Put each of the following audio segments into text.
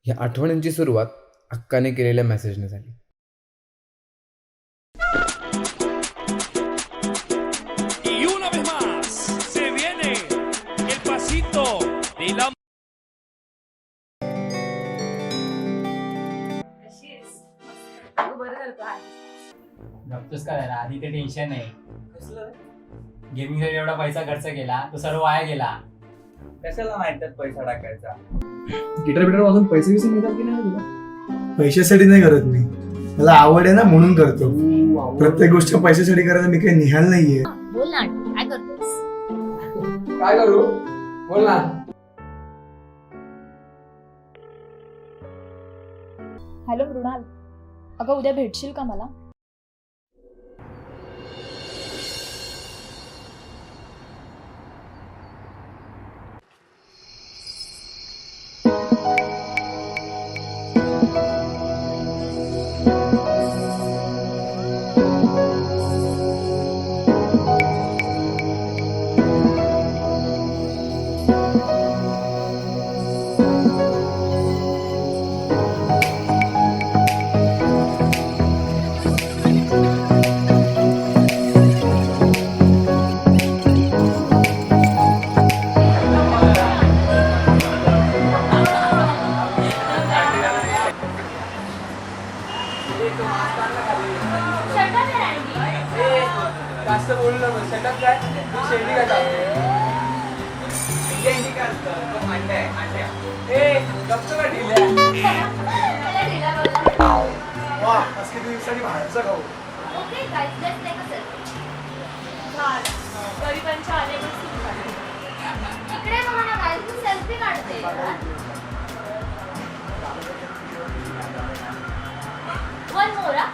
ह्या आठवणींची सुरुवात अक्काने केलेल्या मेसेजने झाली. Y una vez más se viene el pasito de la गप्तूस का जरा आधी ते टेन्शन आहे. गेमिंग साठी एवढा पैसा खर्च केला तो सर्व वाया गेला. कशाला माहितात पैसा टाकायचा. गिटार बिटार वाजून पैसे विसे मिळतात की नाही तुला? पैशासाठी नाही करत मी, मला आवड आहे ना म्हणून करतो. प्रत्येक गोष्ट पैशासाठी करायला मी काही निहाल नाहीये. बोल ना काय करतोस? काय करू बोल ना. हॅलो मृणाल, अगं उद्या भेटशील का मला? जास्त बोलू नको. शटअप काय तू शेंडी का चालते. इंडिया काय असतं तो मांडा आहे मांड्या. ए गप्प का ढिल्या. वा, आज किती दिवसांनी बाहेरचं खाऊ. गरिबांच्या आलेवर सुरू झाले. इकडे बघा ना काय तू सेल्फी काढते. वन मोरा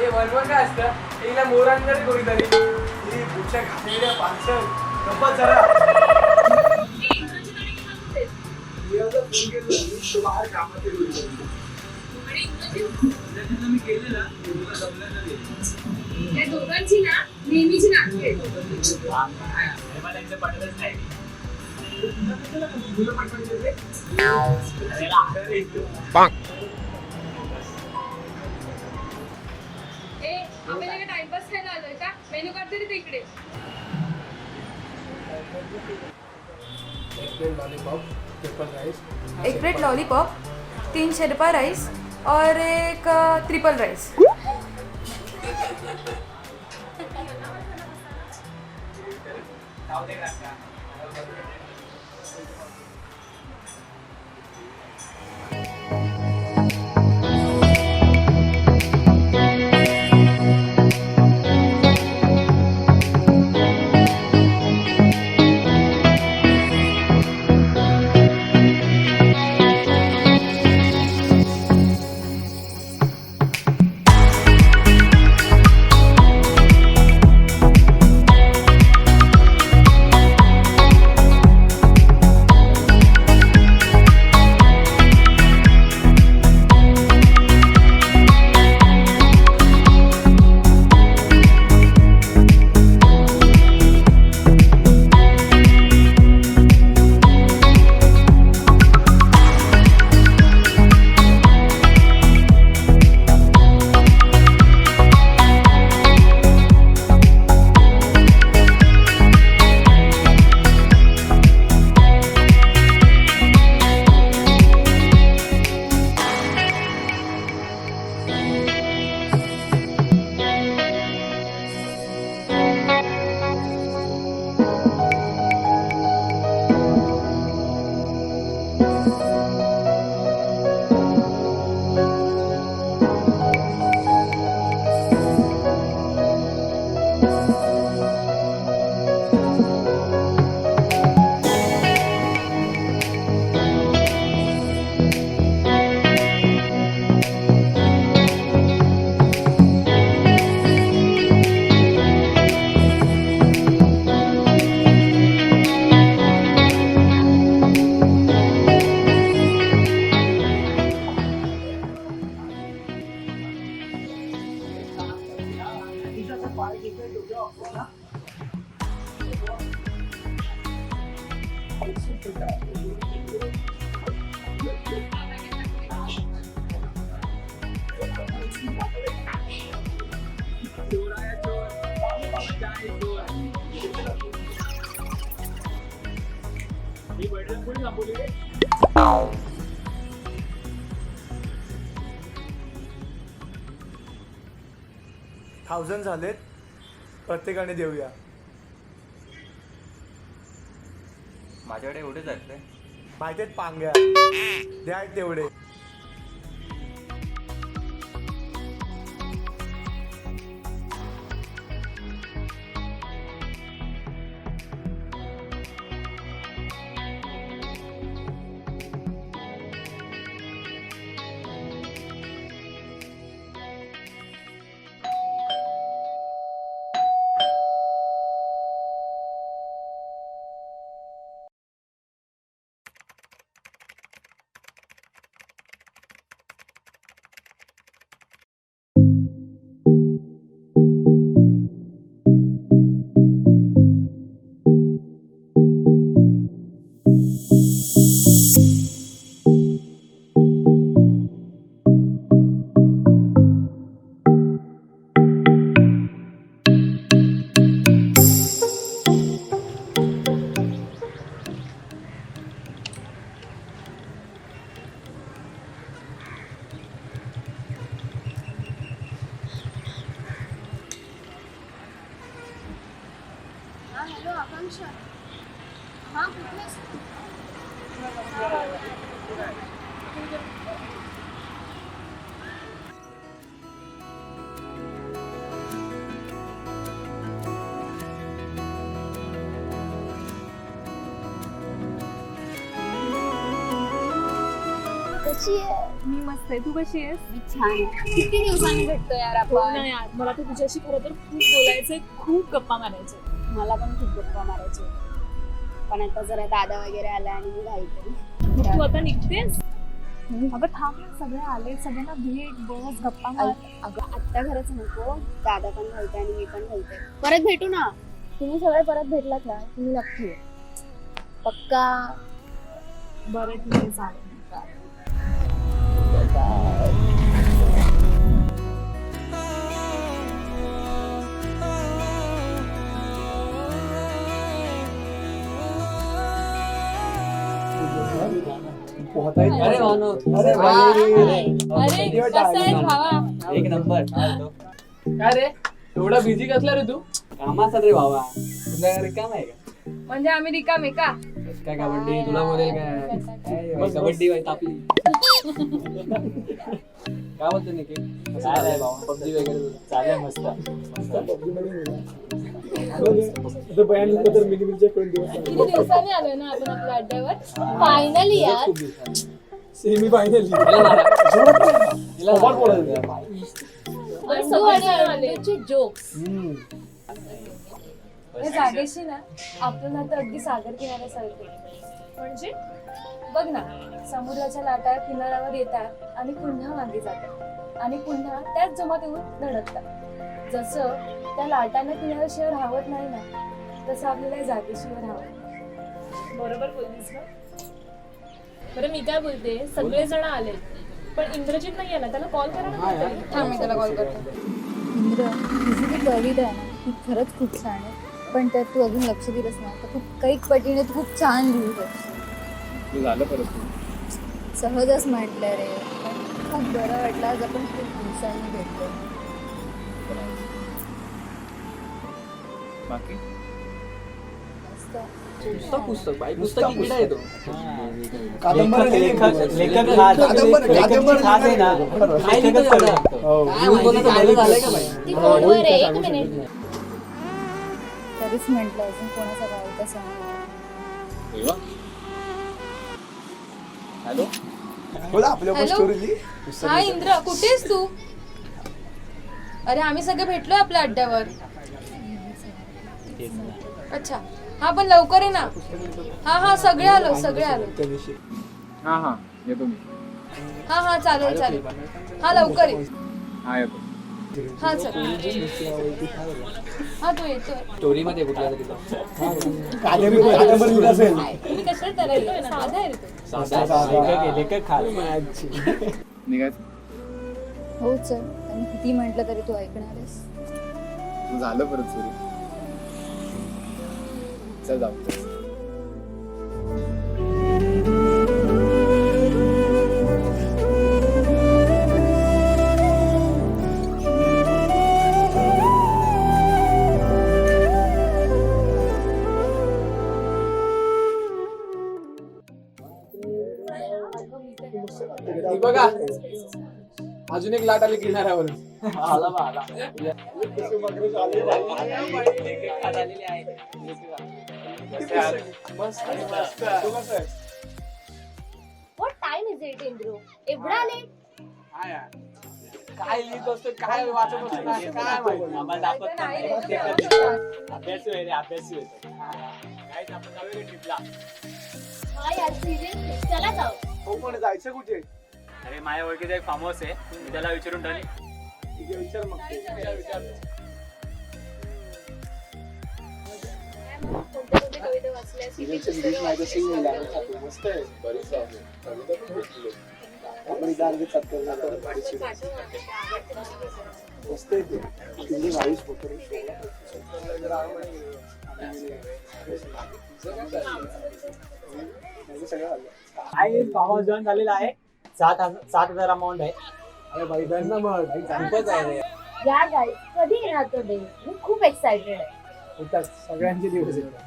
ए वनवन काय असतं. तिला मोरांकडे कोणीतरी ही बुच्या घातलेल्या पानसर गप्पा जरा. बाहेर कामात मी केले ना तुला जमलं नाही. या दोघांची ना नेहमीची नाटके. त्यांचं पटतच नाही. तुला पटवून देते. आपल्याला काय टाइमपास खायला आलोय का? मेनू कार्ड तरी दे इकडे. एक प्लेट लॉलीपॉप, 3 शेरपा राइस और एक ट्रिपल राइस. $1000 झालेत, प्रत्येकाने देऊया. माझ्याकडे एवढेच आहेत रे. माहितीत पांग्या द्या तेवढे. हा हॅलो आकांक्षा. हा कुठे आहेस? कशी आहे? मी मस्त आहे. तू कशी आहेस? मी छान आहे. किती दिवसांनी भेटतो यार हो आपण. ना यार, मला तर तुझ्याशी खरं तर खूप बोलायचंय, खूप गप्पा मारायचे. मला पण खूप गप्पा मारायचे, पण आता जरा दादा वगैरे आला आणि मी घाईते. मग तू आता निघतेस? अगं थांब ना, सगळे आले, सगळ्यांना भेट, बस, गप्पा मार. अगं आत्ता खरंच नको. दादा पण घालते आणि मी पण घालते. परत भेटू ना. तुम्ही सगळे परत भेटलात ना, तुम्ही नक्की ये. पक्का. बरं ठीक आहे, चालेल. अरे भानु. अरे कसं आहे भावा? एक नंबर. काय रे एवढा बिझी कसला रे तू? कामाचा रे भावा. तुला रिकाम आहे का? म्हणजे आम्ही रिकामे का? काय कबड्डी तुला बोलेल काय? कबड्डी व्हायचं आपली. काय बोलतो निकी? काय नाही भावा. पबजी वगैरे चालेल मस्त. किती दिवसांनी आलोय ना आपण आपल्या अड्ड्यावर. फायनली यार. Semi finally. बंडू आणि अर्जुनचे जोक्स. या जागेशी ना आपण आता अगदी सागर किनाऱ्यासारखे. म्हणजे बघ ना, समुद्राच्या लाटा किनाऱ्यावर येतात आणि पुन्हा मागे जातात आणि पुन्हा त्याच जमात येऊन धडकतात. जसं त्या लाटांना किनाऱ्याशिवाय राहत नाही ना, तसं आपल्याला या जागेशिवाय राहावं. बरोबर बोललीस ना? बरं मी काय बोलते, सगळेजण आले पण इंद्रजित नाही आहे ना, त्याला कॉल करा ना काहीतरी. थांब मी त्याला कॉल करते. इंद्र, तुझी ती कविता आहे ना, ती खरंच खूप छान आहे. पण त्यात तू अजून लक्ष दिलंस ना तर खूप काही पटीने तू खूप छान लिहिलंस. झालं परत. सहजच म्हटलं रे, पण खूप बरं वाटलं आज आपण खूप दिवसांनी भेटलो. बाकी मस्त. पुस्तक बाई पुस्तक किडा येतो. लेखक खास आहे ना. लेखकच करू शकतो. झालंय का बाई? ती फोनवर आहे. एक मिनिट. तरीच म्हटलं अजून कोणाचा कविता सांग. हॅलो बोला आपल्या हॅलो. स्टोरी लिही. हा इंद्र, कुठेस तू? अरे आम्ही सगळे भेटलोय आपल्या अड्ड्यावर. अच्छा, हा पण लवकर आहे ना. हा सगळे आलो. हा हा येतो मी. हा चालेल. हा लवकर ये. हा येतो. हा चल. हा तू येतोय. स्टोरी मध्ये कुठल्या तरी कादंबरी लिहित असेल. तुम्ही कशाला त्याला येतोय ना, साधा आहे रे तो. लेखक खास. निघायचं. हो चल, आणि किती म्हटलं तरी तू ऐकणार आहेस. तू झालं परत सुरू. चल जाऊ. अजून एक लाट आली किनाऱ्यावर. आला बा आला. What time is it Indro? एवढा लेट? काय लिहित असतो, काय वाचत असतो, काय माहिती. आम्हाला दाखवत नाही नाही. रे, अभ्यासू आहे रे, अभ्यासू आहे. काय आपण जाऊया ट्रिपला. हा यार सिरियसली चला जाऊ. हो पण जायचं कुठे? अरे माझ्या ओळखीचा एक फार्म हाऊस आहे, मी त्याला विचारून ठरले. ठीक आहे, विचार मग तू. विचार. कोणत्या कोणत्या कविता वाचल्यास किती पुस्तकं वाचल्यास? मस्त आहे. बरीच आहे. कविता पण भेटली. आपण इथं आणखी 70 झालं. पण पाठव आम्हाला, आवडते पुस्तकं. मस्त आहे ते. तुम्ही 22 फोटो काय फार्म हाऊस जॉईन झालेला आहे. 7,000 अमाऊंट आहे. अरे बाई ना मग संपत आहे रे. या गाईज कधी येणार तो डे? मी खूप एक्साइटेड आहे. होतात सगळ्यांचे दिवस येतात.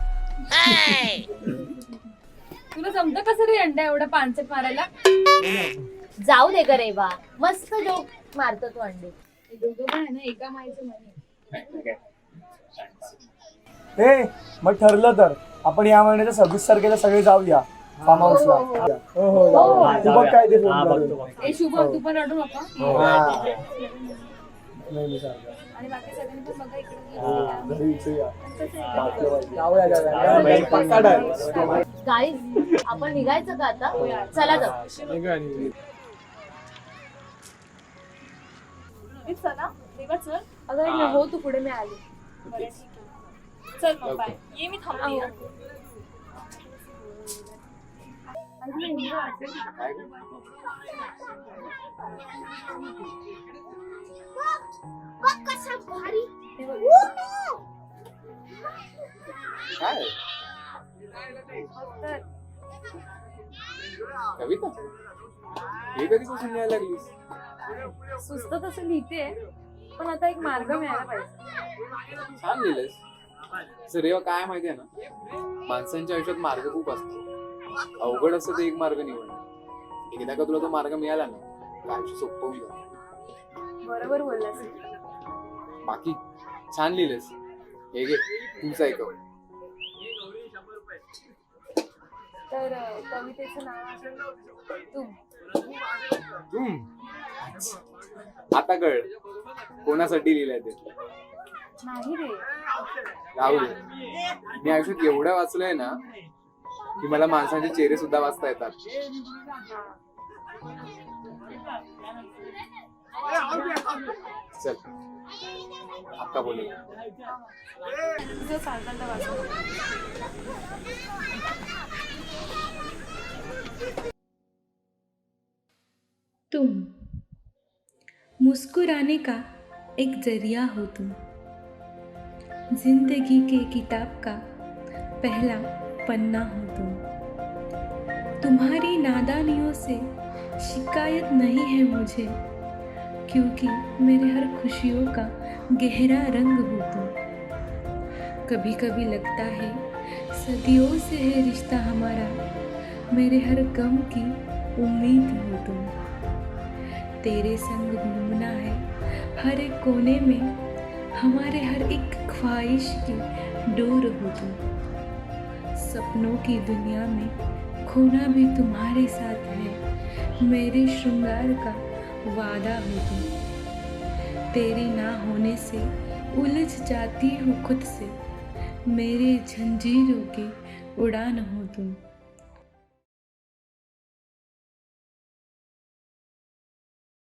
तुला जमतं कसं रे अंडा एवढा पानसट मारायला? जाऊ दे ग रेवा, मस्त जोक मारतो तू अंडे. हे दोघं पण आहे ना एका माईचं म्हणे. हे मग ठरलं तर आपण या महिन्याच्या 26 तारखेला सगळे जाऊया फार्म हाऊसला. हो हो जाऊ. तू बघ काय ते हा, फोन बघतो. ए शुभम तू पण रडू नका. आणि बाकी सगळ्यांनी पण बघा इकडे. गाईज आपण निघायचं का आता? चला जाऊ. चला देवा चल. अगं हो तू पुढे मी आली. बरं, ठीक आहे. चल मग बाय. ये मी थांबते. काय कविता हे कधीपासून लिहायला लागलीस? सुस्त तसं लिहिते पण आता एक मार्ग मिळाला पाहिजे. छान लिहिलंस. रेवा काय माहितीये ना, माणसांच्या आयुष्यात मार्ग खूप असतात. अवघड असतं ते एक मार्ग निवडणं. एकदा का तुला तो मार्ग मिळाला ना, तर आयुष्य सोपं होऊन जातं. बरोबर बोललास. बाकी छान लिहिलंस. हे घे तूच ऐकव. तर कवितेचं नाव असेल तुम. आता कळ कोणासाठी लिहिलंय ते. नाही रे. राहुल, मी आयुष्यात एवढं वाचलंय ना की मला माणसांचे चेहरे सुद्धा वाचता येतात. चल आता बोलू. तुझं चालता वाचलं. तुम मुस्कुराने का एक जरिया हो तुम, जिंदगी के किताब का पहला पन्ना हो तुम। तुम्हारी नादानियों से शिकायत नहीं है मुझे, क्योंकि मेरे हर खुशियों का गहरा रंग हो तुम। कभी कभी लगता है सदियों से है रिश्ता हमारा, मेरे हर गम की उम्मीद हो तुम। तेरे संग घूमना है हर एक कोने में, हमारे हर एक ख्वाहिश की डोर हो तुम। सपनों की दुनिया में खोना भी तुम्हारे साथ है, मेरे श्रृंगार का वादा हो तुम। तेरे ना होने से उलझ जाती हूँ खुद से, मेरे जंजीरों की उड़ान हो तुम।